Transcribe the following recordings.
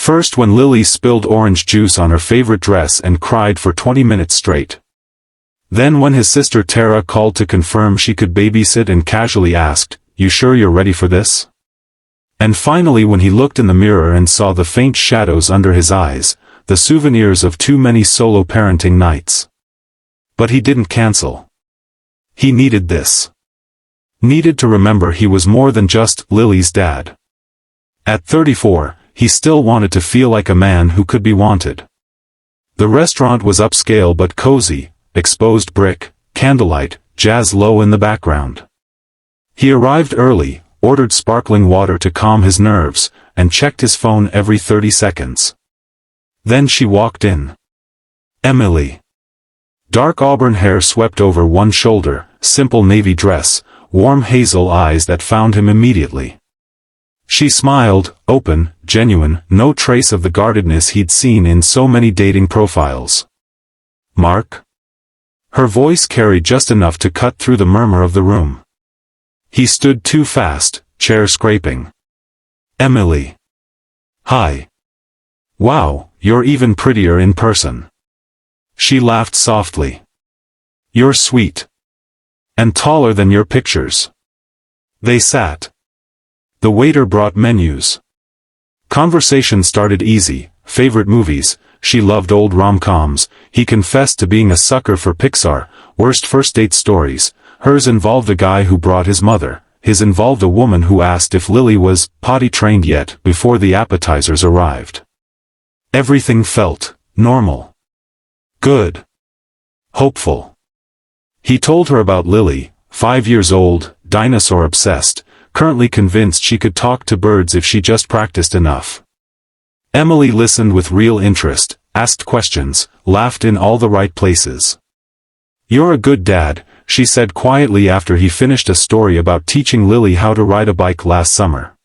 First when Lily spilled orange juice on her favorite dress and cried for 20 minutes straight. Then when his sister Tara called to confirm she could babysit and casually asked, "You sure you're ready for this?" And finally when he looked in the mirror and saw the faint shadows under his eyes, the souvenirs of too many solo parenting nights. But he didn't cancel. He needed this. Needed to remember he was more than just Lily's dad. At 34, he still wanted to feel like a man who could be wanted. The restaurant was upscale but cozy, exposed brick, candlelight, jazz low in the background. He arrived early, ordered sparkling water to calm his nerves, and checked his phone every 30 seconds. Then she walked in. Emily. Dark auburn hair swept over one shoulder, simple navy dress, warm hazel eyes that found him immediately. She smiled, open, genuine, no trace of the guardedness he'd seen in so many dating profiles. "Mark?" Her voice carried just enough to cut through the murmur of the room. He stood too fast, chair scraping. "Emily." "Hi." "Wow, you're even prettier in person." She laughed softly. "You're sweet. And taller than your pictures." They sat. The waiter brought menus. Conversation started easy, favorite movies, she loved old rom-coms, he confessed to being a sucker for Pixar, worst first date stories, hers involved a guy who brought his mother, his involved a woman who asked if Lily was potty-trained yet before the appetizers arrived. Everything felt normal. Good. Hopeful. He told her about Lily, 5 years old, dinosaur-obsessed, currently convinced she could talk to birds if she just practiced enough. Emily listened with real interest, asked questions, laughed in all the right places. "You're a good dad," she said quietly after he finished a story about teaching Lily how to ride a bike last summer.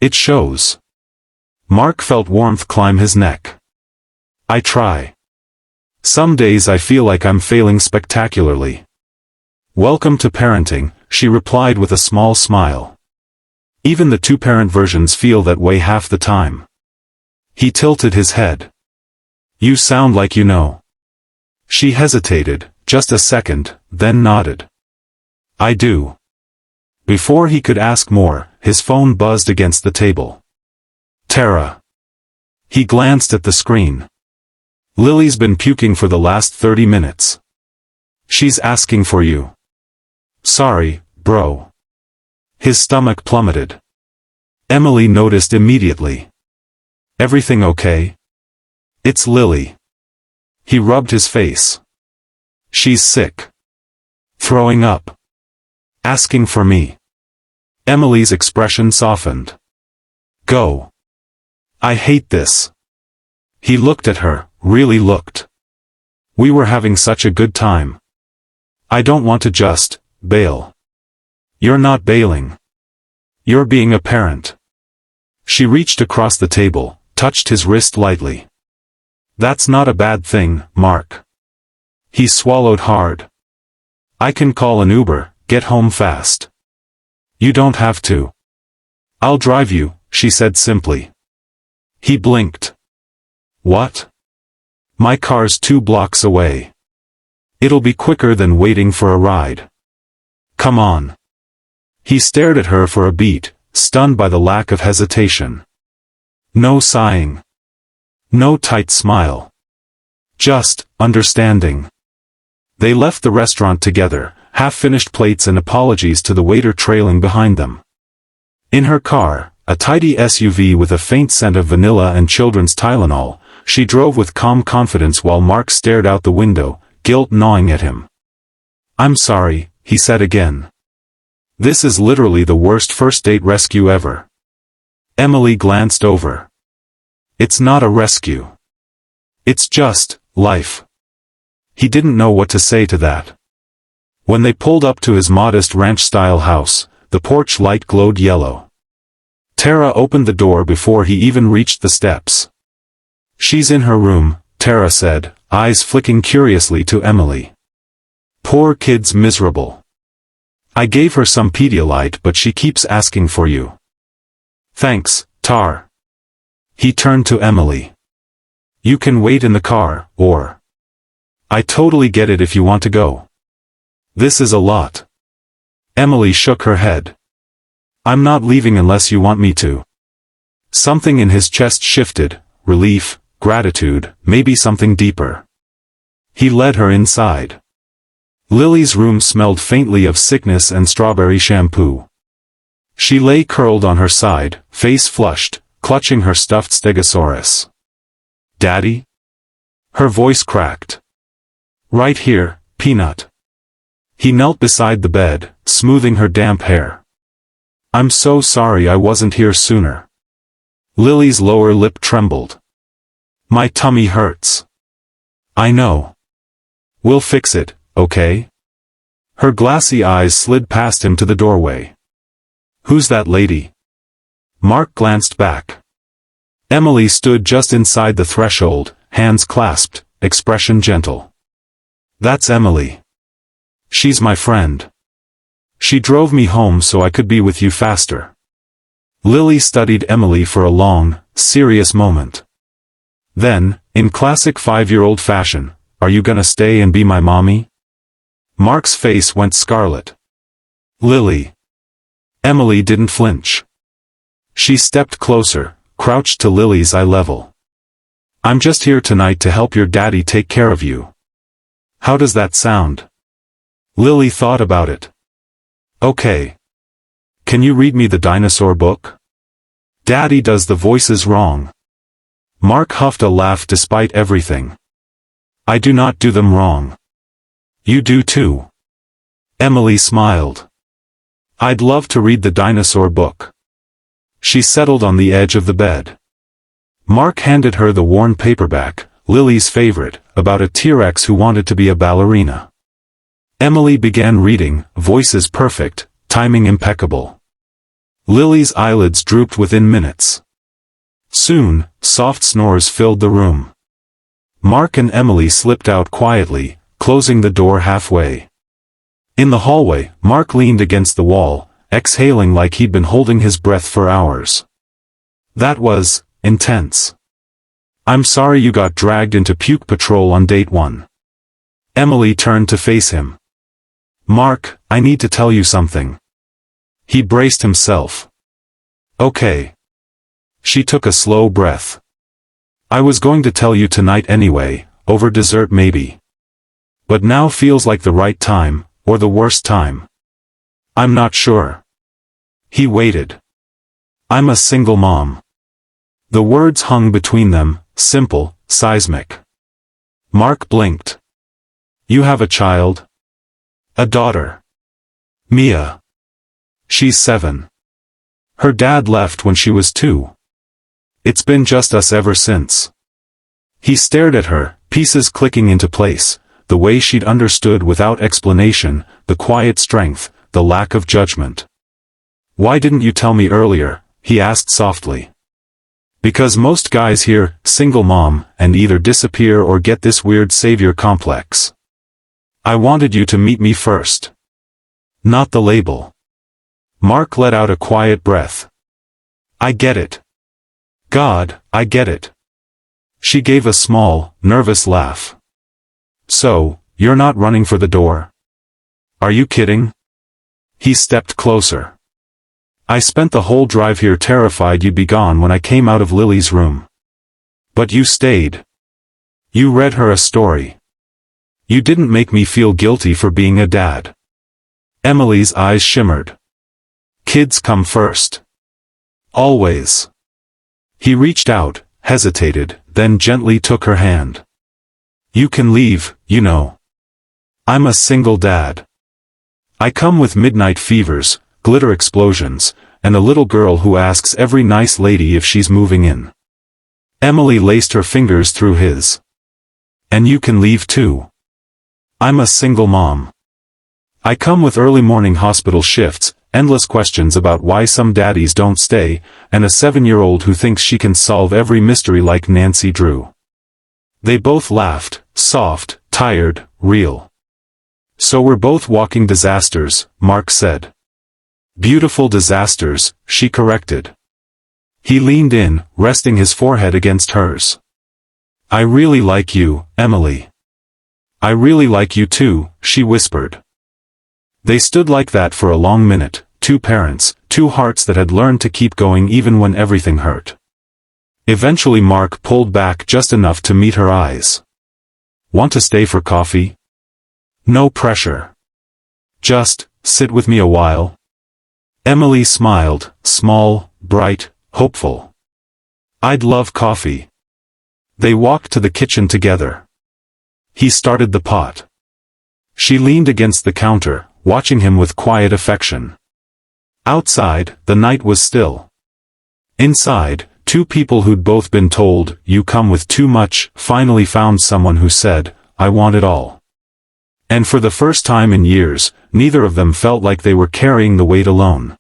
"It shows." Mark felt warmth climb his neck. "I try. Some days I feel like I'm failing spectacularly." "Welcome to parenting," she replied with a small smile. "Even the two-parent versions feel that way half the time." He tilted his head. "You sound like you know." She hesitated, just a second, then nodded. "I do." Before he could ask more, his phone buzzed against the table. "Tara." He glanced at the screen. "Lily's been puking for the last 30 minutes. She's asking for you." "Sorry, bro." His stomach plummeted. Emily noticed immediately. "Everything okay?" "It's Lily." He rubbed his face. "She's sick. Throwing up. Asking for me." Emily's expression softened. "Go. I hate this." He looked at her, really looked. "We were having such a good time. I don't want to just bail." "You're not bailing. You're being a parent." She reached across the table, touched his wrist lightly. "That's not a bad thing, Mark." He swallowed hard. "I can call an Uber, get home fast." "You don't have to." "I'll drive you," she said simply. He blinked. "What?" "My car's 2 blocks away. It'll be quicker than waiting for a ride. Come on." He stared at her for a beat, stunned by the lack of hesitation. No sighing. No tight smile. Just understanding. They left the restaurant together, half-finished plates and apologies to the waiter trailing behind them. In her car, a tidy SUV with a faint scent of vanilla and children's Tylenol, she drove with calm confidence while Mark stared out the window, guilt gnawing at him. "I'm sorry," he said again. "This is literally the worst first-date rescue ever." Emily glanced over. "It's not a rescue. It's just life." He didn't know what to say to that. When they pulled up to his modest ranch-style house, the porch light glowed yellow. Tara opened the door before he even reached the steps. "She's in her room," Tara said, eyes flicking curiously to Emily. "Poor kid's miserable. I gave her some Pedialyte but she keeps asking for you." "Thanks, Tar." He turned to Emily. You can wait in the car, or... I totally get it if you want to go. This is a lot. Emily shook her head. I'm not leaving unless you want me to. Something in his chest shifted, relief, gratitude, maybe something deeper. He led her inside. Lily's room smelled faintly of sickness and strawberry shampoo. She lay curled on her side, face flushed, clutching her stuffed stegosaurus. Daddy? Her voice cracked. Right here, Peanut. He knelt beside the bed, smoothing her damp hair. I'm so sorry I wasn't here sooner. Lily's lower lip trembled. My tummy hurts. I know. We'll fix it, okay? Her glassy eyes slid past him to the doorway. Who's that lady? Mark glanced back. Emily stood just inside the threshold, hands clasped, expression gentle. That's Emily. She's my friend. She drove me home so I could be with you faster. Lily studied Emily for a long, serious moment. Then, in classic 5-year-old fashion, are you gonna stay and be my mommy? Mark's face went scarlet. Lily. Emily didn't flinch. She stepped closer, crouched to Lily's eye level. I'm just here tonight to help your daddy take care of you. How does that sound? Lily thought about it. Okay. Can you read me the dinosaur book? Daddy does the voices wrong. Mark huffed a laugh despite everything. I do not do them wrong. You do too. Emily smiled. I'd love to read the dinosaur book. She settled on the edge of the bed. Mark handed her the worn paperback, Lily's favorite, about a T-Rex who wanted to be a ballerina. Emily began reading, voices perfect, timing impeccable. Lily's eyelids drooped within minutes. Soon, soft snores filled the room. Mark and Emily slipped out quietly, closing the door halfway. In the hallway, Mark leaned against the wall, exhaling like he'd been holding his breath for hours. That was intense. I'm sorry you got dragged into puke patrol on date 1. Emily turned to face him. Mark, I need to tell you something. He braced himself. Okay. She took a slow breath. I was going to tell you tonight anyway, over dessert maybe. But now feels like the right time, or the worst time. I'm not sure. He waited. I'm a single mom. The words hung between them, simple, seismic. Mark blinked. You have a child? A daughter. Mia. She's 7. Her dad left when she was 2. It's been just us ever since. He stared at her, pieces clicking into place, the way she'd understood without explanation, the quiet strength, the lack of judgment. Why didn't you tell me earlier? He asked softly. Because most guys hear, single mom, and either disappear or get this weird savior complex. I wanted you to meet me first. Not the label. Mark let out a quiet breath. I get it. God, I get it. She gave a small, nervous laugh. So, you're not running for the door? Are you kidding? He stepped closer. I spent the whole drive here terrified you'd be gone when I came out of Lily's room. But you stayed. You read her a story. You didn't make me feel guilty for being a dad. Emily's eyes shimmered. Kids come first. Always. He reached out, hesitated, then gently took her hand. You can leave, you know. I'm a single dad. I come with midnight fevers, glitter explosions, and a little girl who asks every nice lady if she's moving in. Emily laced her fingers through his. And you can leave too. I'm a single mom. I come with early morning hospital shifts, endless questions about why some daddies don't stay, and a 7-year-old who thinks she can solve every mystery like Nancy Drew. They both laughed, soft, tired, real. So we're both walking disasters, Mark said. Beautiful disasters, she corrected. He leaned in, resting his forehead against hers. I really like you, Emily. I really like you too, she whispered. They stood like that for a long minute, two parents, two hearts that had learned to keep going even when everything hurt. Eventually Mark pulled back just enough to meet her eyes. Want to stay for coffee? No pressure. Just, sit with me a while. Emily smiled, small, bright, hopeful. I'd love coffee. They walked to the kitchen together. He started the pot. She leaned against the counter, watching him with quiet affection. Outside, the night was still. Inside, two people who'd both been told, you come with too much, finally found someone who said, I want it all. And for the first time in years, neither of them felt like they were carrying the weight alone.